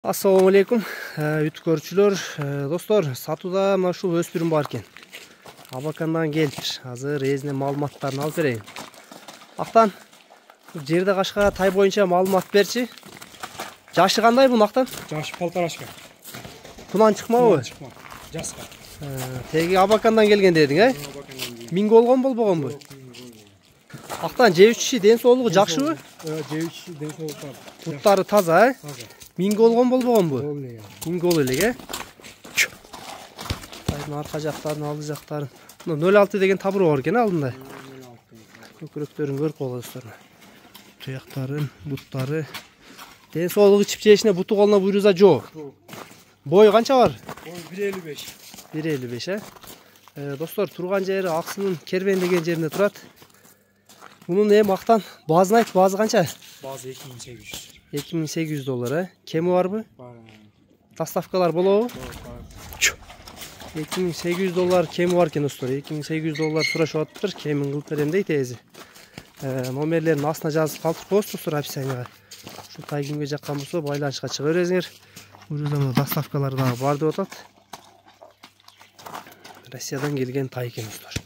Assalamu алейкум, YouTube көрүүчүлөр, достор, сатууда мына ушул өспүрүм бар экен. Абакандан келиптир. Азыр эзине маалыматтарын алып берейин. Актан, жерде кашка тай боюнча маалымат берчи. Жашы кандай бунун Актан? Жашы полторашка. Тунан чыкмабы? Чыкма. Жаска. Теги Абакандан келген дедиң, Миң болгон болбогонбу? Актан жебичи ден соолугу жакшыбы? Жебичи ден соолугу бар. Буттары таза, Таза. Миң болгон болбогонбу? Болмой. Миң боло элек, Тайдын арка жактарын, алды жактарын. 06 деген табыры бар экен алдында. Көкүрөктөрүн көрүп калды достор. Туяктарын, буттары. Ден соолугу ичип жешине буту колуна буйруза жок. Бою канча бар? Бою 1.55. 1.55, Достор, турган жери Аксынын Кербен деген жеринде турат. Мунун эми Актан баазын айт, баазы канча? Баазы 2800. 2800 доллар, Кеми барбы? Бар. Доставкалар болобу? Бар. 2800 доллар кеми бар экен достор. 2800 доллар сурашып атыптыр. Кемин кылып берем дейт эзи. Номерлерин астына жазып калтырып коебуз достор описанияга. Ушул тай кимге жаккан болсо байланышка чыга бересиңер. Бул доставкалар дагы бар деп атат. Россиядан келген тай экен достор.